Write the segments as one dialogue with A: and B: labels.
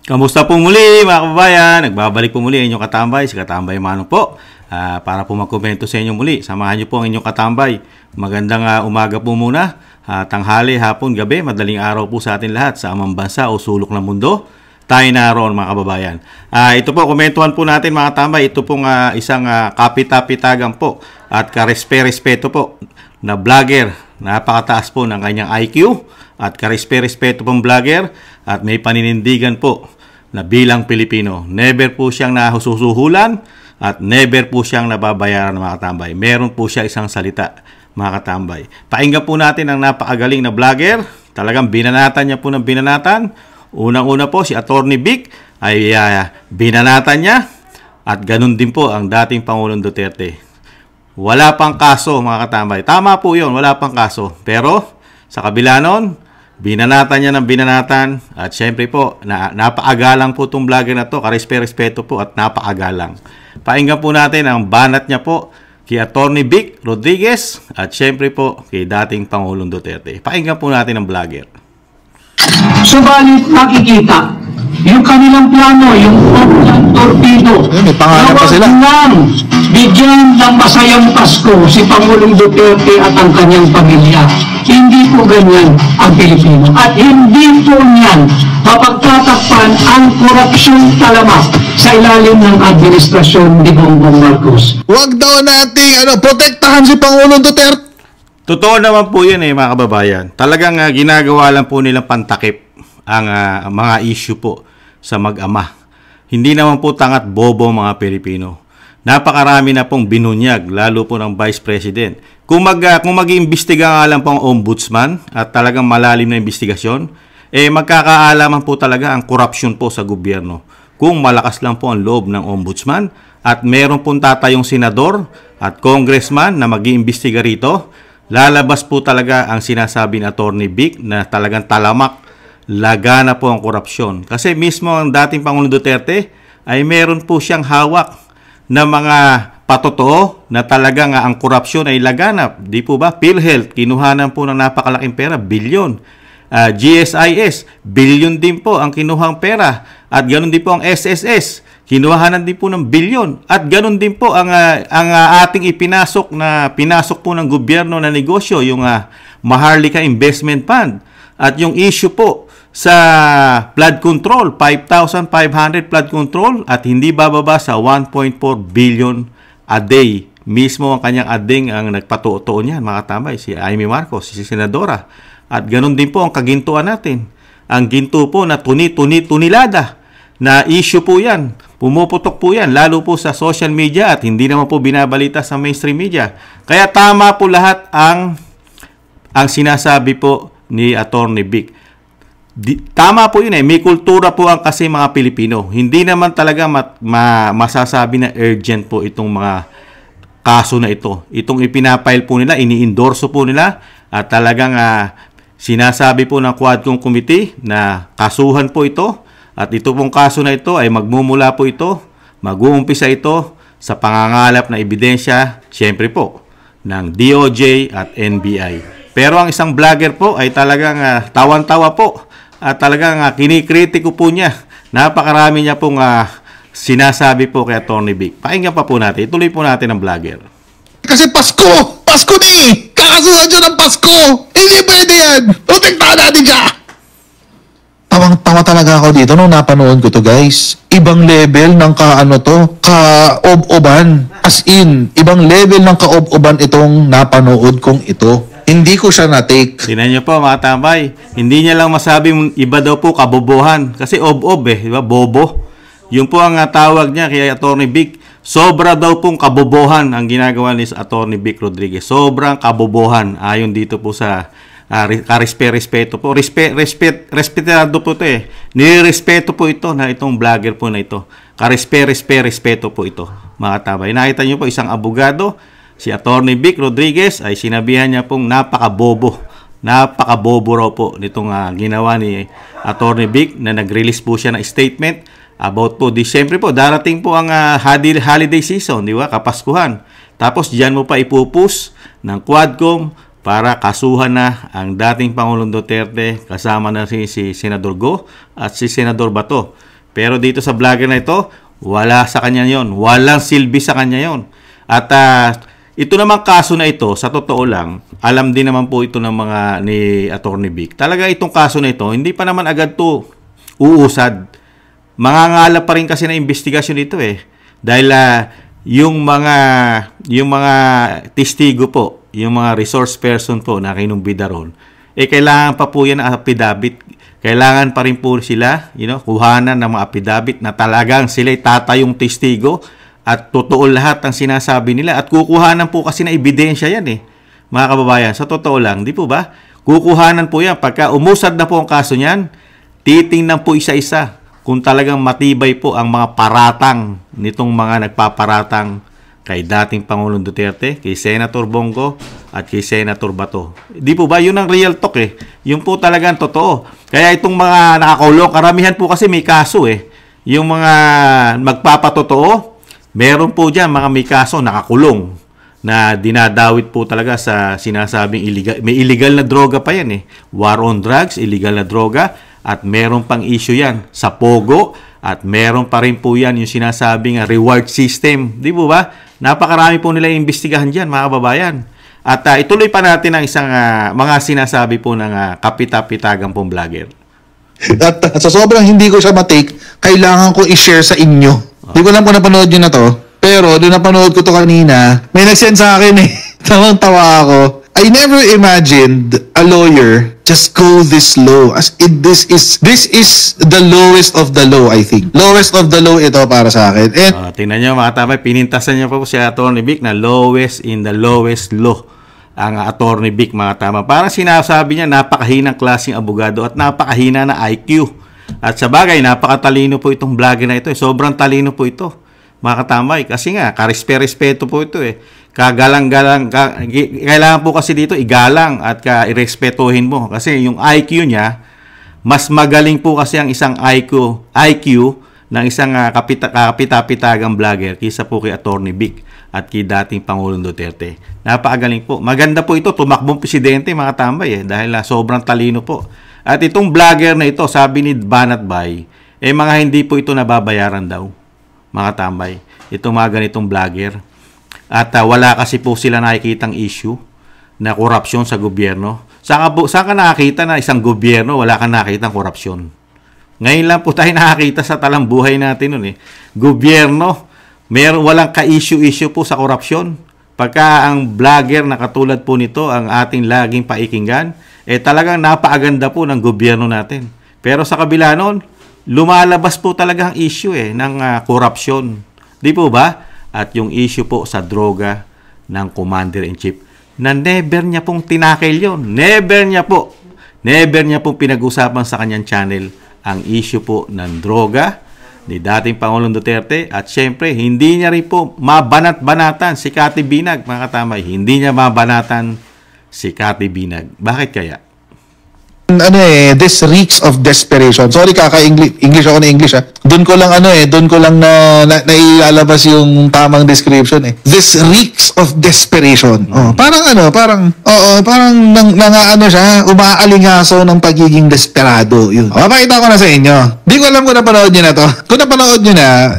A: Kamusta po muli mga kababayan? Nagbabalik po muli ang inyong katambay, si Katambay Manong po. Para po magkomento sa inyo muli. Samahan niyo po ang inyong katambay. Magandang umaga po muna, tanghali, hapon, gabi, madaling araw po sa atin lahat sa amang bansa o sulok ng mundo. Tayo naroon mga kababayan. Ito po, komentuhan po natin mga katambay. Ito pong isang kapita-pitagan po at karespe-respeto po na vlogger. Napakataas po ng kanyang IQ at karespe-respeto pong vlogger at may paninindigan po na bilang Pilipino. Never po siyang nahususuhulan at never po siyang nababayaran ng mga katambay. Meron po siya isang salita mga katambay. Pakinggan po natin ang napakagaling na vlogger. Talagang binanatan niya po ng binanatan. Unang-una po si Atty. Vic ay binanatan niya at ganun din po ang dating Pangulong Duterte. Wala pang kaso mga katambay. Tama po yun, wala pang kaso. Pero sa kabila nun, binanatan niya ng binanatan at syempre po, napakagalang po itong vlogger na to, karespe-respeto po at napakagalang. Pakinggan po natin ang banat niya po kay Atty. Vic Rodriguez at syempre po kay dating Pangulong Duterte. Pakinggan po natin ang vlogger.
B: Subalit makikita, yung kanilang plano, yung Oakland Torpedo,
C: may pangalan pa sila.
B: nang bigyan ng masayang Pasko si Pangulong Duterte at ang kanyang pamilya. Hindi po ganyan ang Pilipino. At hindi po niyan mapagtatakpan ang korupsyon talamak sa ilalim ng administrasyon ni Bongbong Marcos.
C: Huwag daw nating protektahan si Pangulong Duterte.
A: Totoo naman po yun mga kababayan. Talagang ginagawa lang po nilang pantakip ang mga issue po sa mag-ama. Hindi naman po tangat bobo mga Pilipino. Napakarami na pong binunyag, lalo po ng Vice President. Kung mag-iimbestiga nga lang po ang Ombudsman at talagang malalim na investigasyon, magkakaalaman po talaga ang korupsyon po sa gobyerno. Kung malakas lang po ang loob ng Ombudsman at meron pong tatayong senador at congressman na mag-iimbestiga rito, lalabas po talaga ang sinasabi ni Atty. Vic na talagang talamak, lagana po ang korupsyon. Kasi mismo ang dating Pangulong Duterte ay meron po siyang hawak na mga patotoo na talagang ang korupsyon ay laganap. Di po ba? PhilHealth, kinuhanan po ng napakalaking pera, bilyon. GSIS, bilyon din po ang kinuhang pera. At ganoon din po ang SSS, kinuhanan din po ng bilyon. At ganoon din po ang ating pinasok po ng gobyerno na negosyo, yung Maharlika Investment Fund. At yung issue po sa flood control, 5,500 flood control at hindi bababa sa 1.4 billion a day. Mismo ang kanyang ading ang nagpatuo niyan, mga katambay, si Amy Marcos, si Senadora. At ganun din po ang kagintuan natin. Ang ginto po na tunilada na issue po yan. Pumuputok po yan, lalo po sa social media at hindi naman po binabalita sa mainstream media. Kaya tama po lahat ang sinasabi po ni Atty. Vic. Tama po yun may kultura po ang kasi mga Pilipino. Hindi naman talaga masasabi na urgent po itong mga kaso na ito. Itong ipinapile po nila, ini-endorso po nila at talagang sinasabi po ng Quadcom Committee na kasuhan po ito at ito pong kaso na ito ay magmumula po ito, mag-uumpisa ito sa pangangalap na ebidensya, siyempre po, ng DOJ at NBI. Pero ang isang vlogger po ay talagang tawan-tawa po. At talagang kinikritiko po niya. Napakarami niya pong sinasabi po kay Atty. Vic. Pakinggan pa po natin. Ituloy po natin ang vlogger.
C: Kasi Pasko! Pasko na eh! Kakasuhan siya ng Pasko! Hindi pwede yan! Protektahan natin siya! Tawang-tawa talaga ako dito nung napanood ko to, guys. Ibang level ng kaob-oban. As in, ibang level ng kaob-oban itong napanood kong ito. Hindi ko siya na-take.
A: Tingnan niyo po mga tambay. Hindi niya lang masabing iba daw po kabobohan. Kasi ob-ob di ba? Bobo. Yun po ang tawag niya kay Atty. Vic. Sobra daw pong kabobohan ang ginagawa ni Atty. Vic Rodriguez. Sobrang kabobohan. Ayon dito po sa karespeto po. Respetado po ito Nirespeto po ito na itong vlogger po na ito. Respeto po ito. Mga tambay. Nakita niyo po isang abogado. Si Atty. Vic Rodriguez ay sinabihan niya pong napakabobo. Napakabobo raw po nitong ginawa ni Atty. Vic na nag-release po siya ng statement about po. Siyempre po, darating po ang holiday season, di ba? Kapaskuhan. Tapos diyan mo pa ipupus ng Quadcom para kasuhan na ang dating Pangulong Duterte kasama na si Senador Go at si Senador Bato. Pero dito sa vlogger na ito, wala sa kanya yon. Walang silbi sa kanya yon. At ito namang kaso na ito, sa totoo lang, alam din naman po ito ng mga ni Attorney Vic. Talaga itong kaso na ito, hindi pa naman agad to uusad. Mangangalap pa rin kasi na investigasyon dito eh. Dahil yung mga testigo po, yung mga resource person po na kinumbida ron, kailangan pa po yan ng affidavit. Kailangan pa rin po sila, kuhanan ng mga affidavit na talagang sila'y tatayong testigo at totoo lahat ang sinasabi nila. At kukuhanan po kasi na ebidensya yan eh, mga kababayan. Sa totoo lang, di po ba? Kukuhanan po yan. Pagka umusad na po ang kaso niyan, titingnan po isa-isa kung talagang matibay po ang mga paratang nitong mga nagpaparatang kay dating Pangulong Duterte, kay Senator Bongo, at kay Senator Bato. Di po ba? Yun ang real talk eh. Yun po talagang totoo. Kaya itong mga nakakulong, karamihan po kasi may kaso eh. Yung mga magpapatotoo, meron po dyan mga may kaso nakakulong na dinadawit po talaga sa sinasabing illegal. May illegal na droga pa yan eh. War on drugs, illegal na droga. At meron pang issue yan sa Pogo. At meron pa rin po yan yung sinasabing reward system. Di po ba? Napakarami po nila imbestigahan dyan, mga kababayan. At ituloy pa natin ang isang mga sinasabi po ng kapita-pitagang pong vlogger.
C: At sa sobrang hindi ko siya matake, kailangan ko i-share sa inyo. Hindi ko lang kung napanood nyo na to. Pero doon napanood ko to kanina, may nag-send sa akin eh. Tawang-tawa ako. I never imagined a lawyer just go this low. As this is the lowest of the low, I think. Lowest of the low ito para sa akin. And
A: tingnan nyo mga tamay, pinintasan nyo po si Attorney Vic na lowest in the lowest low. Ang Attorney Vic, mga tama. Parang sinasabi niya, napakahinang klaseng abogado at napakahina na IQ. At sa bagay, napakatalino po itong vlogger na ito. Sobrang talino po ito, mga katamay. Kasi nga, karespeto po ito eh. Kagalang-galang, kailangan po kasi dito igalang at irespetuhin mo. Kasi yung IQ niya, mas magaling po kasi ang isang IQ ng isang kapita-pitagang vlogger kaysa po kay Attorney Vic at kay dating Pangulong Duterte. Napakagaling po. Maganda po ito, tumakbong presidente, mga tambay dahil sobrang talino po. At itong vlogger na ito, sabi ni Banat Bay, mga hindi po ito nababayaran daw, mga tambay. Itong mga ganitong vlogger. At wala kasi po sila nakikitang issue na korupsyon sa gobyerno. Saan ka nakakita na isang gobyerno wala kang nakitang korupsyon? Ngayon lang po tayo nakakita sa talang buhay natin nun eh. Gobyerno, walang ka-issue po sa korupsyon. Pagka ang vlogger na katulad po nito ang ating laging paikinggan, talagang napaaganda po ng gobyerno natin. Pero sa kabila nun, lumalabas po talaga ang issue ng korupsyon. Di po ba? At yung issue po sa droga ng Commander-in-Chief na never niya pong tinakil yun. Never niya pong pinag-usapan sa kanyang channel ang issue po ng droga ni dating Pangulong Duterte. At syempre, hindi niya rin po mabanat-banatan si Cathy Binag, mga katamay. Hindi niya mabanatan si Cathy Binag. Bakit kaya?
C: This reeks of desperation. Sorry, English ako na English ha. Doon ko lang nailalabas yung tamang description eh. This reeks of desperation. Parang siya, umaalingaso ng pagiging desperado. Yun. Papakita ko na sa inyo. Di ko alam kung napanood nyo na to. Kung napanood nyo na,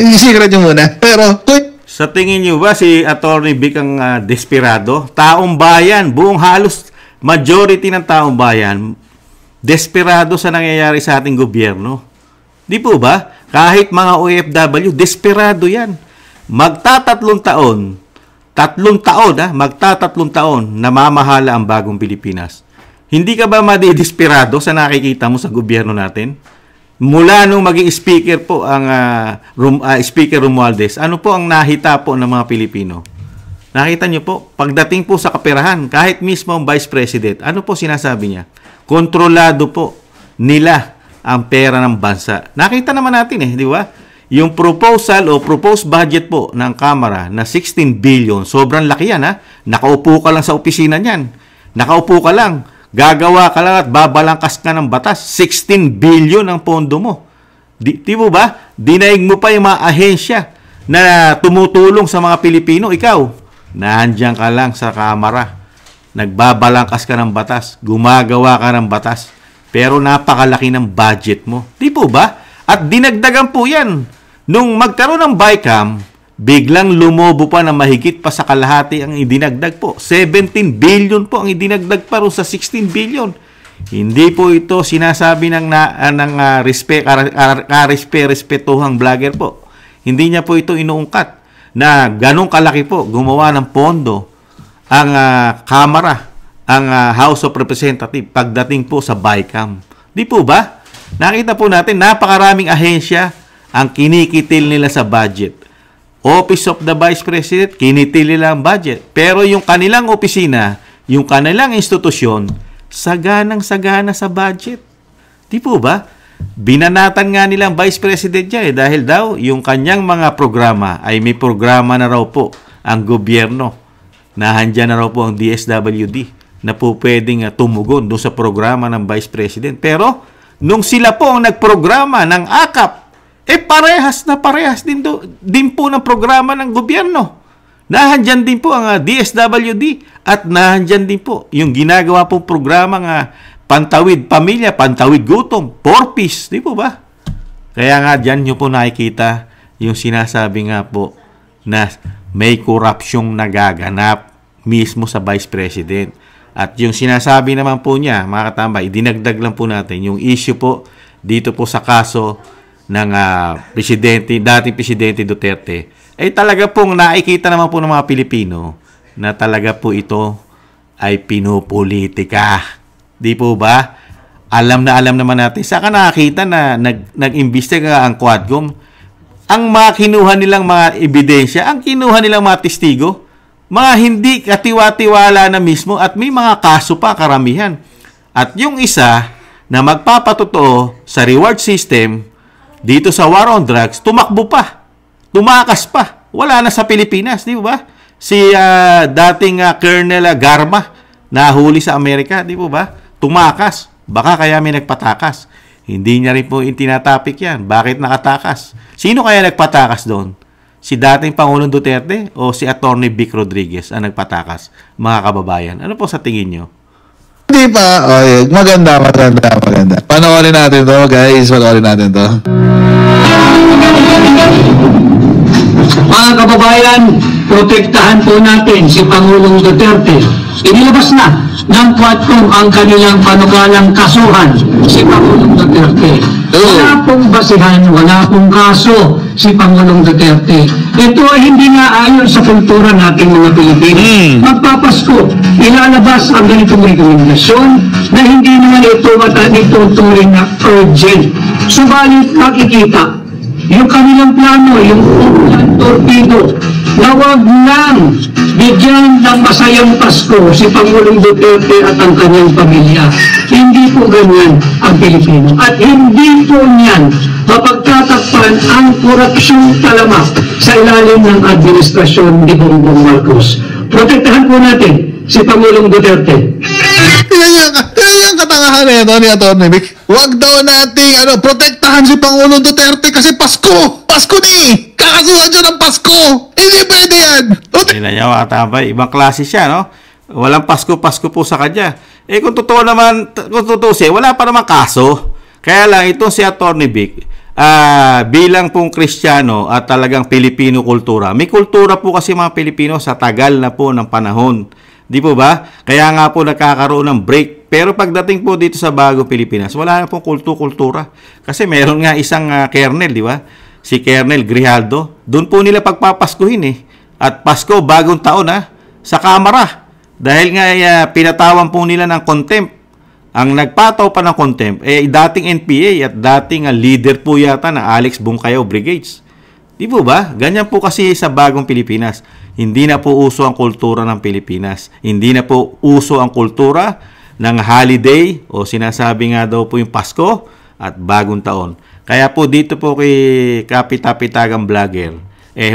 C: i-secret nyo muna. Pero,
A: sa tingin nyo ba si Attorney Vic ang desperado? Taong bayan, buong halos majority ng taong bayan, desperado sa nangyayari sa ating gobyerno. Di po ba? Kahit mga OFW, desperado yan. Magtatatlong taon, namamahala ang bagong Pilipinas. Hindi ka ba madidesperado sa nakikita mo sa gobyerno natin? Mula nung maging speaker po ang Speaker Romualdez, ano po ang nahita po ng mga Pilipino? Nakita niyo po, pagdating po sa kaperahan, kahit mismo ang Vice President, ano po sinasabi niya? Kontrolado po nila ang pera ng bansa. Nakita naman natin di ba? Yung proposal o proposed budget po ng Kamara na 16 billion, sobrang laki yan Nakaupo ka lang sa opisina niyan. Nakaupo ka lang, gagawa ka lang at babalangkas ka ng batas. 16 billion ang pondo mo. Di mo ba? Dinaig mo pa yung mga ahensya na tumutulong sa mga Pilipino. Ikaw, nandiyan ka lang sa Kamara. Nagbabalangkas ka ng batas. Gumagawa ka ng batas. Pero napakalaki ng budget mo. Di po ba? At dinagdagan po yan. Nung magkaroon ng BICAM, biglang lumobo pa na mahigit pa sa kalahati ang idinagdag po. 17 billion po ang idinagdag pa rin sa 16 billion. Hindi po ito sinasabi ng respetuhang vlogger po. Hindi niya po ito inuungkat na ganong kalaki po gumawa ng pondo ang Kamara, ang House of Representatives pagdating po sa BICAM. Di po ba? Nakita po natin, napakaraming ahensya ang kinikitil nila sa budget. Office of the Vice President, kinitil nila ang budget. Pero yung kanilang opisina, yung kanilang institusyon, saganang-sagana sa budget. Di po ba? Binanatan nga nilang Vice President niya dahil daw yung kanyang mga programa ay may programa na raw po ang gobyerno. Nahandyan na raw po ang DSWD na po pwedeng tumugon doon sa programa ng Vice President. Pero nung sila po ang nagprograma ng AKAP, parehas din po ng programa ng gobyerno. Nahandyan din po ang DSWD at nahandyan din po yung ginagawa pong programa nga Pantawid Pamilya, Pantawid Gutom, 4Ps, di po ba? Kaya nga dyan nyo po nakikita yung sinasabi nga po na may korupsyong nagaganap mismo sa Vice President. At yung sinasabi naman po niya, mga katambay, dinagdag lang po natin yung issue po dito po sa kaso ng dating Presidente Duterte, talaga pong nakikita naman po ng mga Pilipino na talaga po ito ay pinupolitika. Di po ba? Alam naman natin. Saka nakakita na nag-imbestiga ang Quadcom. Ang mga kinuha nilang mga ebidensya, ang kinuha nilang mga testigo, mga hindi katiwa-tiwala na mismo at may mga kaso pa karamihan. At yung isa na magpapatotoo sa reward system dito sa war on drugs, tumakbo pa. Tumakas pa. Wala na sa Pilipinas, di ba? Si dating Colonel Garma, nahuli sa Amerika, di ba? Tumakas. Baka kaya may nagpatakas. Hindi niya rin po tinatapik yan. Bakit nakatakas? Sino kaya nagpatakas doon? Si dating Pangulong Duterte o si Attorney Vic Rodriguez ang nagpatakas? Mga kababayan, ano po sa tingin nyo?
C: Hindi pa. Okay. Maganda. Panoorin natin to, guys. Panoorin natin to.
B: Mga kababayan, protektahan po natin si Pangulong Duterte. Inilabas na ng Quadcom ang kanilang panukalang kasuhan si Pangulong Duterte. Wala pong basihan, wala pong kaso si Pangulong Duterte. Ito ay hindi nga ayon sa kultura nating mga Pilipino. Magpapasko, ilalabas ang ganitong rekomendasyon na hindi naman ito matuturing na urgent. Subalit makikita yung kanilang plano, yung plan torpedo, na wag nang bigyan ng masayang Pasko si Pangulong Duterte at ang kanyang pamilya. Hindi po ganyan ang Pilipino. At hindi po niyan mapagtatakpan ang korupsyong talamak sa ilalim ng administrasyon ni Bongbong Marcos. Protektahan po natin si Pangulong Duterte.
C: Yan katangahan ni Atty. Vic. Huwag daw nating protektahan si Pangulong Duterte kasi Pasko! Pasko ni! Kakasuhan siya ng Pasko! Hindi pwede yan!
A: Tingnan niya mga katabay, ibang klase siya, no? Walang Pasko po sa kanya. Kung totoo naman, kung totoo siya, wala pa naman kaso. Kaya lang, ito si Atty. Vic, bilang pong Kristiyano at talagang Pilipino kultura. May kultura po kasi mga Pilipino sa tagal na po ng panahon. Di po ba? Kaya nga po nagkakaroon ng break. Pero pagdating po dito sa bagong Pilipinas, wala na pong kultura. Kasi meron nga isang kernel, di ba? Si Colonel Grijaldo. Doon po nila pagpapaskuhin At Pasko, bagong taon sa Kamara. Dahil nga pinatawan po nila ng contempt. Ang nagpataw pa ng contempt, dating NPA at dating leader po yata na Alex Bungkayaw Brigades. Di po ba? Ganyan po kasi sa bagong Pilipinas. Hindi na po uso ang kultura ng Pilipinas. Hindi na po uso ang kultura ng holiday o sinasabi nga daw po yung Pasko at bagong taon. Kaya po dito po kay Kapitapitagang Vlogger,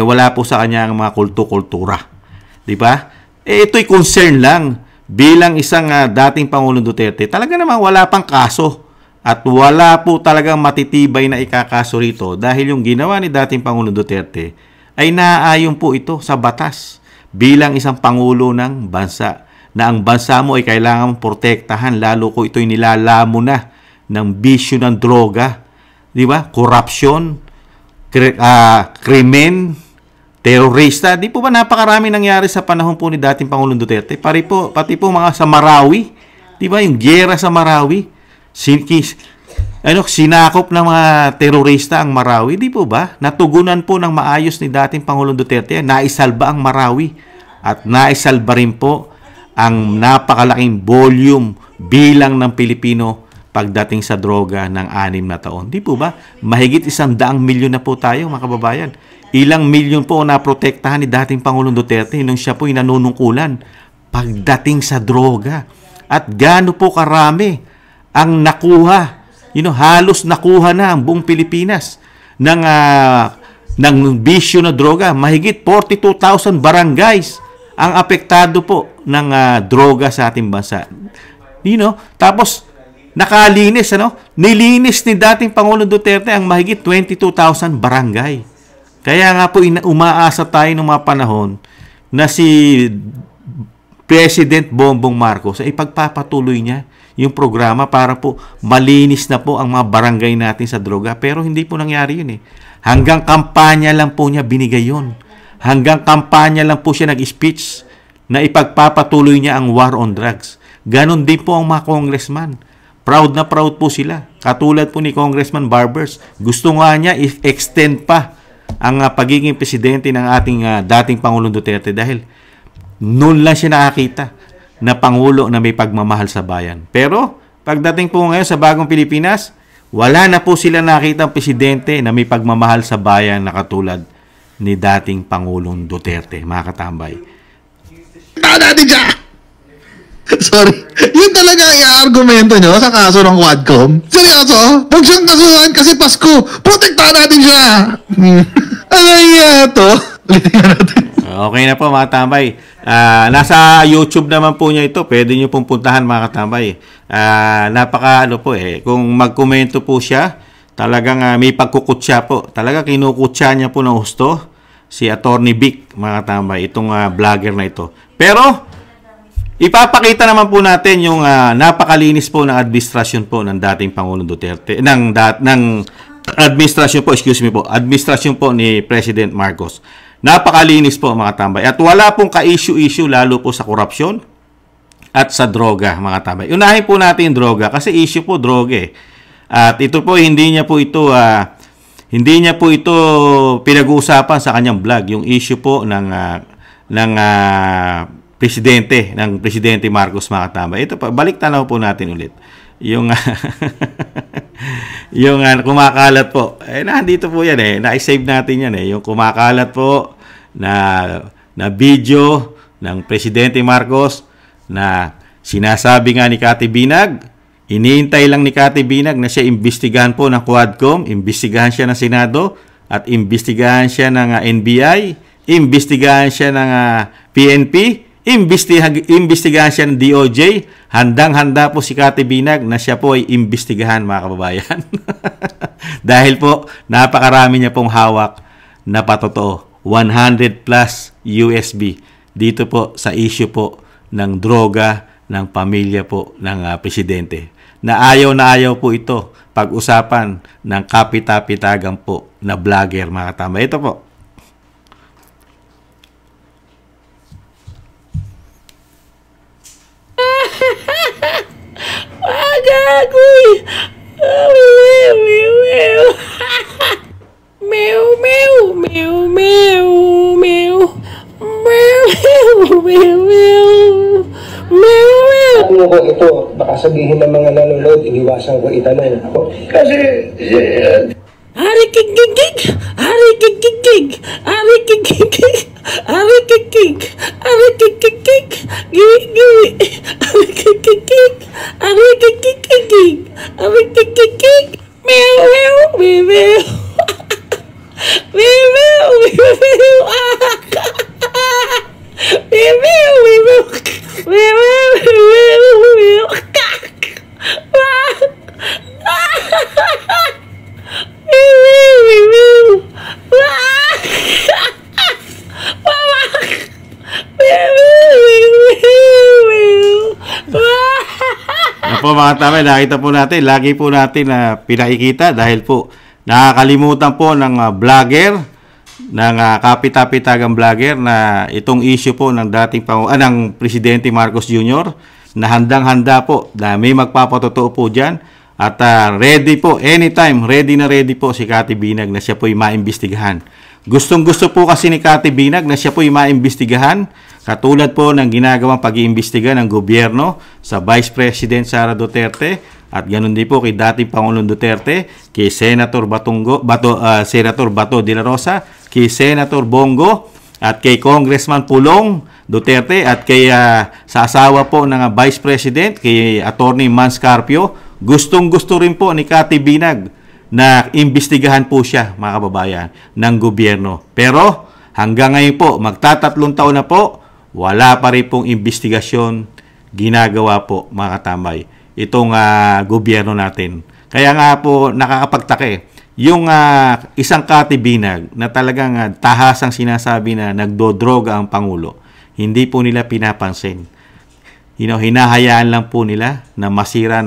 A: wala po sa kanya ang mga kultura. Di ba? Ito'y concern lang bilang isang dating Pangulong Duterte. Talaga naman wala pang kaso at wala po talagang matitibay na ikakaso rito dahil yung ginawa ni dating Pangulong Duterte ay naaayon po ito sa batas bilang isang Pangulo ng bansa na ang bansa mo ay kailangan protektahan lalo ko ito'y nilalamo na ng bisyo ng droga di ba? Corruption, krimen, terorista. Di po ba napakarami nangyari sa panahon po ni dating Pangulong Duterte? Pati po mga sa Marawi, di ba? Yung giyera sa Marawi, sinakop ng mga terorista ang Marawi, di po ba? Natugunan po ng maayos ni dating Pangulong Duterte, naisalba ang Marawi at naisalba rin po ang napakalaking volume bilang ng Pilipino pagdating sa droga ng 6 na taon. Di po ba? Mahigit 100 milyon na po tayo, mga kababayan. Ilang milyon po na protektahan ni dating Pangulong Duterte nung siya po'y nanunungkulan pagdating sa droga. At gaano po karami ang nakuha, halos nakuha na ang buong Pilipinas ng bisyo na droga. Mahigit 42,000 barangays ang apektado po ng droga sa ating bansa. Tapos nakalinis, nilinis ni dating Pangulong Duterte ang mahigit 22,000 barangay. Kaya nga po umaasa tayo ng mga panahon na si President Bongbong Marcos ay ipagpapatuloy niya yung programa para po malinis na po ang mga barangay natin sa droga. Pero hindi po nangyari yun eh. Hanggang kampanya lang po niya binigay yun. Hanggang kampanya lang po siya nag-speech na ipagpapatuloy niya ang war on drugs. Ganon din po ang mga congressman. Proud na proud po sila. Katulad po ni Congressman Barbers. Gusto nga niya i-extend pa ang pagiging presidente ng ating dating Pangulong Duterte dahil noon lang siya nakakita na Pangulo na may pagmamahal sa bayan. Pero pagdating po ngayon sa bagong Pilipinas, wala na po sila nakitang presidente na may pagmamahal sa bayan na katulad ni dating Pangulong Duterte, mga katambay.
C: Natin siya! Sorry. Yun talaga i-argumento nyo sa kaso ng Quadcom. Seryoso? Huwag siyang kasuhan kasi Pasko. Protektahan natin siya. Ano yung to?
A: Okay na po, mga tambay. Nasa YouTube naman po niya ito. Pwede nyo pong puntahan, mga katambay. Kung magkomento po siya, talagang may pagkukutsa po. Talaga kinukutsa niya po ng husto si Attorney Vic, mga katambay, itong vlogger na ito. Pero ipapakita naman po natin yung napakalinis po ng administrasyon po ng dating Pangulong Duterte, ng administrasyon po ni President Marcos. Napakalinis po, mga tambay. At wala pong ka-issue-issue lalo po sa korupsyon at sa droga, mga tambay. Unahin po natin yung droga kasi issue po droga eh. At ito po hindi niya po ito pinag-uusapan sa kanyang vlog, yung issue po ng Presidente Marcos, mga katambay. Ito pa, balik tanaw po natin ulit. Yung kumakalat po. Nandito po yan eh. Na-save natin yan eh. Yung kumakalat po na video ng Presidente Marcos na sinasabi nga ni Cathy Binag, iniintay lang ni Cathy Binag na siya imbestigahan po ng Quadcom, imbestigahan siya ng Senado, at imbestigahan siya ng NBI, imbestigahan siya ng PNP, imbestigahan siya ng DOJ. Handang-handa po si Cathy Binag na siya po ay imbestigahan, mga kababayan. Dahil po napakarami niya pong hawak na patotoo. 100 plus USB dito po sa issue po ng droga ng pamilya po ng presidente. Na ayaw po ito pag-usapan ng kapita-pitagang po na vlogger, mga katambay. Ito po.
D: Agagoy! Meow, meow, meow, meow, meow, meow, meow, meow.
E: Ano ko ito, baka sabihin ng mga nanonood, iniwasan ko itanong ako. Kasi,
D: Arikikikik, arikikikik, arikikikik, arikikik, arikikikik, giwi, arikikikik, arikikikik, arikikikik, meow, meow, meow, meow, meow,
A: Po, mga tamay, nakita po natin, lagi po natin na pinakikita dahil po Nakakalimutan po ng vlogger, ng kapitapitagang vlogger na itong issue po ng ng Presidente Marcos Jr. na handang-handa po na may magpapatotoo po dyan at ready po, anytime, ready na ready po si Cathy Binag na siya po'y maimbestigahan. Gustong-gusto po kasi ni Cathy Binag na siya po'y maimbestigahan katulad po ng ginagawang pag-iimbestiga ng gobyerno sa Vice President Sara Duterte at ganun din po kay dating Pangulong Duterte, kay Senator Senator Bato de la Rosa, kay Senator Bongo at kay Congressman Pulong Duterte at kay sa asawa po ng Vice President, kay Attorney Mans Carpio. Gustong-gusto rin po ni Cathy Binag na imbestigahan po siya, mga kababayan, ng gobyerno. Pero hanggang ngayon po, magtatatlong taon na po, wala pa rin pong imbestigasyon ginagawa po, mga katambay, itong gobyerno natin. Kaya nga po nakakapagtaka yung isang Cathy Binag na talagang tahasang sinasabi na nagdodroga ang Pangulo, hindi po nila pinapansin. Hinahayaan lang po nila na masira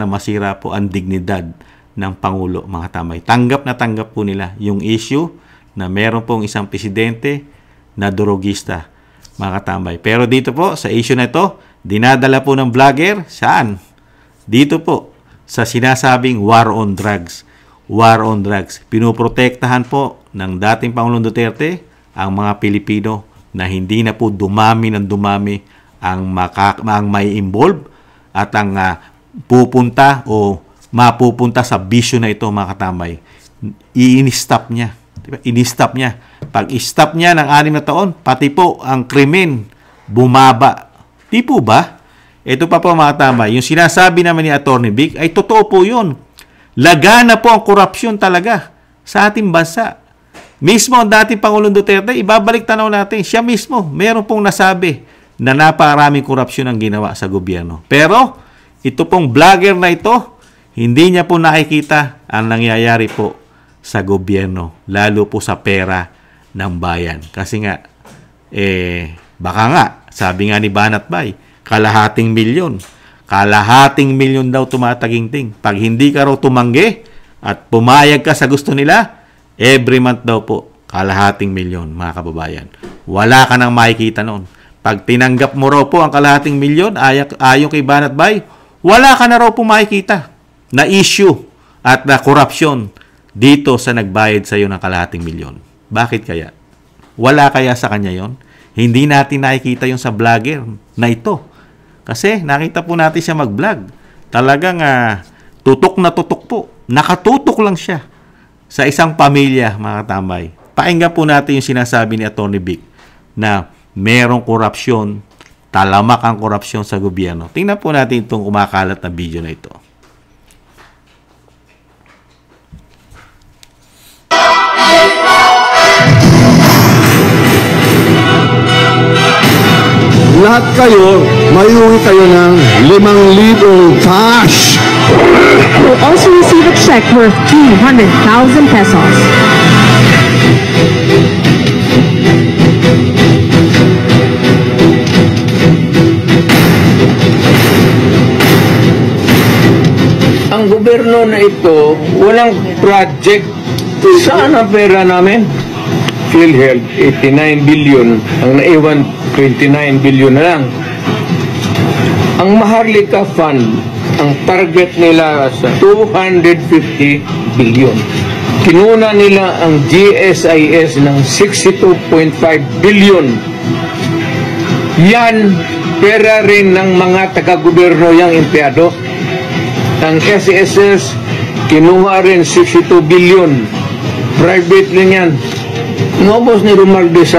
A: po ang dignidad ng Pangulo, mga tamay. Tanggap na tanggap po nila yung issue na meron pong isang presidente na drogista, mga katambay. Pero dito po, sa issue na ito, dinadala po ng vlogger, saan? Dito po, sa sinasabing war on drugs. War on drugs. Pinoprotektahan po ng dating Pangulong Duterte ang mga Pilipino na hindi na po dumami ng dumami ang may involve at ang pupunta o mapupunta sa bisyo na ito, mga katambay. I-stop niya. Diba? I-stop niya. Pag i-stop niya ng 6 na taon, pati po ang krimen bumaba. Di po ba? Ito pa po, mga katambay. Yung sinasabi naman ni Atty. Vic ay totoo po yun. Lagana po ang korupsyon talaga sa ating bansa. Mismo ang dating Pangulong Duterte, ibabalik tanaw natin, siya mismo, meron pong nasabi na napakaraming korupsyon ang ginawa sa gobyerno. Pero, ito pong vlogger na ito, hindi niya po nakikita ang nangyayari po sa gobyerno, lalo po sa pera ng bayan. Kasi nga, baka nga, sabi nga ni Banat Bay, kalahating milyon daw tumataginting. Pag hindi ka raw tumanggi at pumayag ka sa gusto nila, every month daw po, kalahating milyon, mga kababayan. Wala ka nang makikita noon. Pag tinanggap mo raw po ang kalahating milyon, ayon kay Banat Bay, wala ka na raw po makikita na issue at na korupsyon dito sa nagbayad sa iyo ng kalahating milyon. Bakit kaya? Wala kaya sa kanya yon? Hindi natin nakikita yon sa vlogger na ito. Kasi nakita po natin siya mag-vlog. Talagang tutok na tutok po. Nakatutok lang siya sa isang pamilya, mga katambay. Pakinggan po natin yung sinasabi ni Atty. Vic na merong korupsyon, talamak ang korupsyon sa gobyerno. Tingnan po natin itong kumakalat na video na ito.
F: Lahat kayo, mayuwi kayo ng 5,000 cash.
G: You'll also receive a check worth 200,000 pesos.
H: Ang gobyerno na ito, walang project. Saan ang pera namin? PhilHealth, 89 billion. Ang naiwan, 29 billion na lang. Ang Maharlika Fund, ang target nila sa 250 billion. Kinuna nila ang GSIS ng 62.5 billion. Yan, pera rin ng mga taga-gobyerno yung empleyado. Ang SSS, kinuha rin 62 billion. Private rin yan. Ngobos ni Romualdez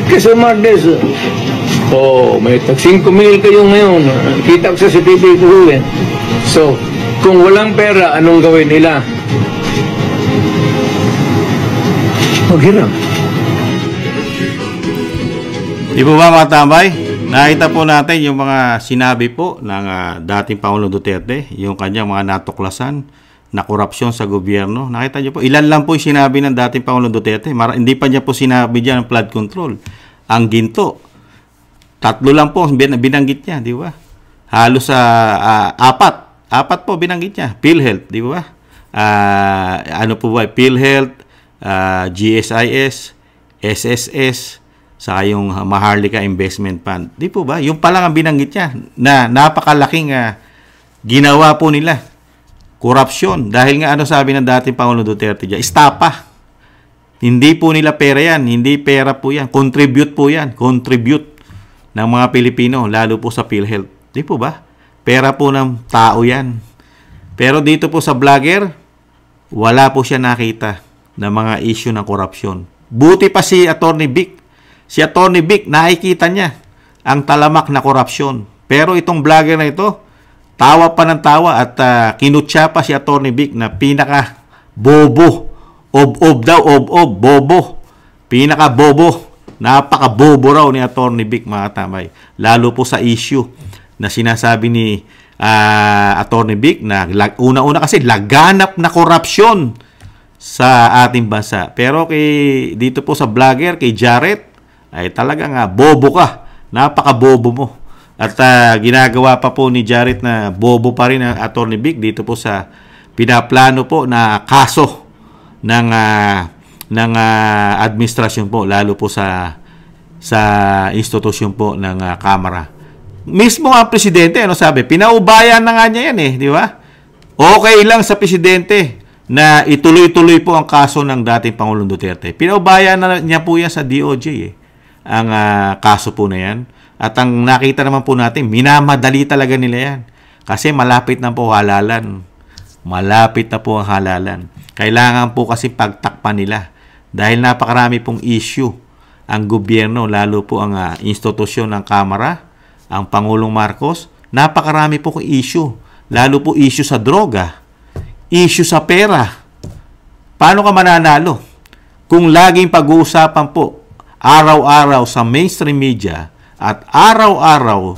H: kasi Romualdez, may tag 5 mil kayo ngayon. Kita ko sa CCTV ko eh. So, kung walang pera, anong gawin nila? Maghirap.
A: Di po ba, mga tambay? Nakita po natin yung mga sinabi po ng dating Pangulong Duterte, yung kanyang mga natuklasan na korupsyon sa gobyerno. Nakita niyo po, ilan lang po yung sinabi ng dating Pangulong Duterte. Hindi pa niya po sinabi dyan ang flood control. Ang ginto, 3 lang po binanggit niya, di ba? Halos 4 po binanggit niya. PhilHealth, di ba? ano po ba, PhilHealth, GSIS, SSS, sa yung Maharlika Investment Fund. Di po ba? Yung palang ang binanggit niya na napakalaking ginawa po nila. Korupsyon. Dahil nga ano sabi ng dating Pangulong Duterte dyan, estapa. Hindi po nila pera yan. Hindi pera po yan. Contribute po yan. Contribute ng mga Pilipino, lalo po sa PhilHealth. Di po ba? Pera po ng tao yan. Pero dito po sa vlogger, wala po siya nakita na mga issue ng korupsyon. Buti pa si Atty. Vic. Si Atty. Vic, nakikita niya ang talamak na korupsyon. Pero itong vlogger na ito, tawa pa ng tawa at kinutya pa si Atty. Vic na pinaka bobo. Ob-ob daw, ob-ob, bobo. Pinaka bobo. Napaka bobo raw ni Atty. Vic, mga tamay. Lalo po sa issue na sinasabi ni Atty. Vic na una-una kasi laganap na korupsyon sa ating bansa. Pero dito po sa vlogger, kay Jared, ay talagang bobo ka. Napaka-bobo mo. At ginagawa pa po ni Jared na bobo pa rin ang Atty. Vic dito po sa pinaplano po na kaso ng administrasyon po, lalo po sa institusyon po ng Kamara. Mismo ang presidente, ano sabi? Pinaubayan na nga niya yan di ba? Okay lang sa presidente na ituloy-tuloy po ang kaso ng dating Pangulong Duterte. Pinaubayan na niya po yan sa DOJ ang kaso po na yan. At ang nakita naman po natin, minamadali talaga nila yan. Kasi malapit na po halalan. Malapit na po ang halalan. Kailangan po kasi pagtakpan nila. Dahil napakarami pong issue ang gobyerno, lalo po ang institusyon ng Kamara, ang Pangulong Marcos, napakarami po kong issue. Lalo po issue sa droga, issue sa pera. Paano ka mananalo? Kung laging pag-uusapan po, araw-araw sa mainstream media at araw-araw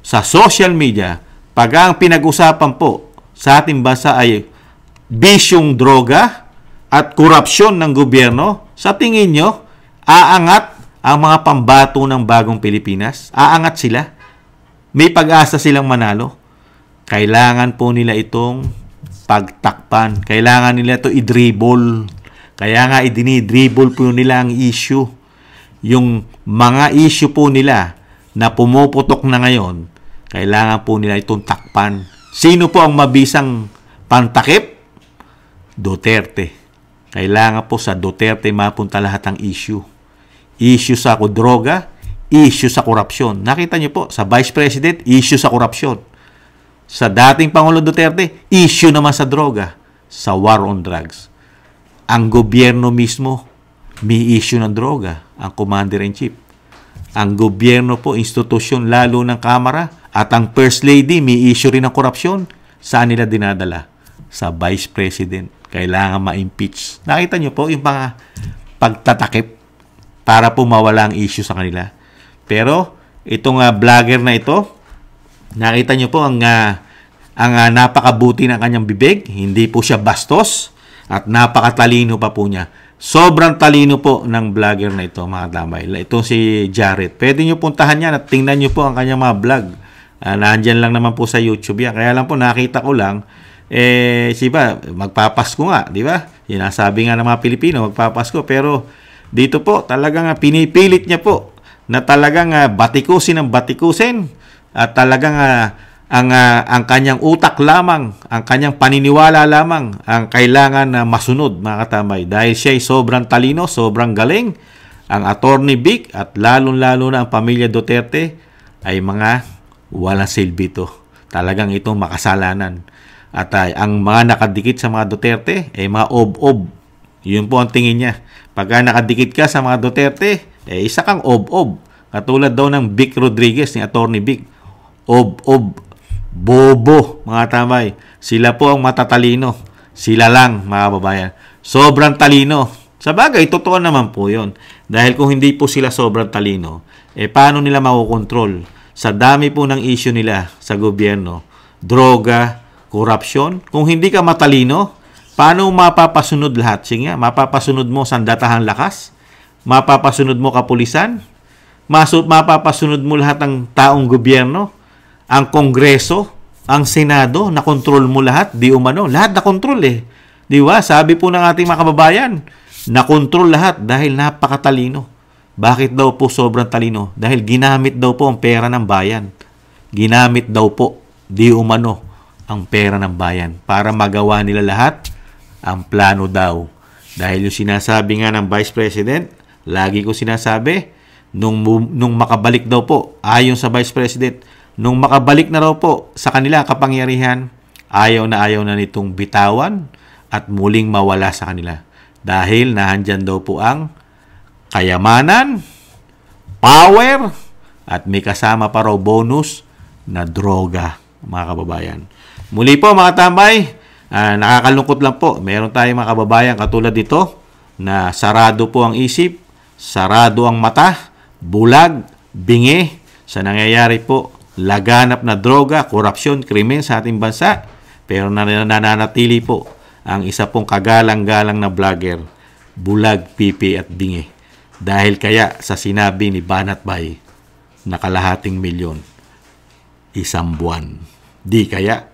A: sa social media, pag ang pinag-usapan po sa ating bansa ay bisyong droga at korupsyon ng gobyerno, sa tingin nyo, aangat ang mga pambato ng bagong Pilipinas? Aangat sila? May pag-asa silang manalo? Kailangan po nila itong pagtakpan. Kailangan nila ito i-dribble. Kaya nga idinidribble po nila ang issue. Yung mga issue po nila na pumuputok na ngayon, kailangan po nila itong takpan. Sino po ang mabisang pantakip? Duterte. Kailangan po sa Duterte mapunta lahat ng issue. Issue sa droga, issue sa korupsyon. Nakita niyo po, sa Vice President, issue sa korupsyon. Sa dating Pangulong Duterte, issue naman sa droga, sa war on drugs. Ang gobyerno mismo, may issue ng droga, ang Commander-in-Chief. Ang gobyerno po, institusyon lalo ng Kamara, at ang First Lady, may issue rin ng korupsyon. Saan nila dinadala? Sa Vice President. Kailangan ma-impeach. Nakita nyo po yung mga pagtatakip para po mawala ang issue sa kanila. Pero itong vlogger na ito, nakita nyo po ang napakabuti ng kanyang bibig. Hindi po siya bastos at napakatalino pa po niya. Sobrang talino po ng vlogger na ito, mga tambay. Ito si Jared. Pwede nyo puntahan yan at tingnan nyo po ang kanyang mga vlog. Nandyan lang naman po sa YouTube yan. Kaya lang po nakita ko lang, siba, magpapasko nga, di ba? Sinasabi nga ng mga Pilipino, magpapasko. Pero dito po, talagang pinipilit niya po na talagang batikusin ang batikusin at talagang ang kanyang utak lamang, ang kanyang paniniwala lamang ang kailangan na masunod, mga katamay. Dahil siya ay sobrang talino, sobrang galing. Ang Atty. Vic at lalong-lalo na ang pamilya Duterte ay mga walang silbi to. Talagang itong makasalanan. At ang mga nakadikit sa mga Duterte ay mga ob-ob. Yun po ang tingin niya. Pagka nakadikit ka sa mga Duterte, isa kang ob-ob. Katulad daw ng Vic Rodriguez, ni Atty. Vic. Ob-ob. Bobo, mga tamay. Sila po ang matatalino. Sila lang, mga babayan. Sobrang talino. Sa bagay, totoo naman po yun. Dahil kung hindi po sila sobrang talino, paano nila makukontrol? Sa dami po ng issue nila sa gobyerno, droga, korupsyon. Kung hindi ka matalino, paano mapapasunod lahat? Sige nga, mapapasunod mo sandatahang lakas? Mapapasunod mo kapulisan? Mapapasunod mo lahat ng taong gobyerno? Ang Kongreso? Ang Senado? Nakontrol mo lahat? Di umano. Lahat nakontrol Di ba? Sabi po ng ating mga kababayan, nakontrol lahat dahil napakatalino. Bakit daw po sobrang talino? Dahil ginamit daw po ang pera ng bayan. Ginamit daw po, di umano, ang pera ng bayan para magawa nila lahat ang plano daw. Dahil yung sinasabi nga ng Vice President, lagi ko sinasabi, nung makabalik daw po, ayon sa Vice President, nung makabalik na raw po sa kanila kapangyarihan, ayaw na nitong bitawan at muling mawala sa kanila. Dahil nahandyan daw po ang kayamanan, power, at may kasama pa raw bonus na droga, mga kababayan. Muli po mga tambay, nakakalungkot lang po. Meron tayong mga kababayan katulad dito na sarado po ang isip, sarado ang mata, bulag, bingi sa nangyayari po, laganap na droga, korupsyon, krimen sa ating bansa. Pero nananatili po ang isa pong kagalang-galang na vlogger, bulag, pipi at bingi. Dahil kaya sa sinabi ni Banat Bay, nakalahating milyon, isang buwan. Di kaya.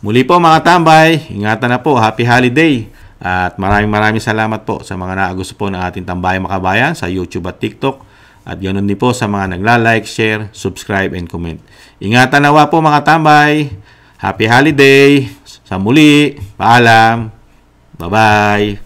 A: Muli po mga tambay, ingatan na po, happy holiday. At maraming salamat po sa mga naagusto po ng ating tambayang makabayan sa YouTube at TikTok. At ganoon din po sa mga nagla-like, share, subscribe, and comment. Ingatan nawa po mga tambay. Happy holiday. Sa muli. Paalam. Bye-bye.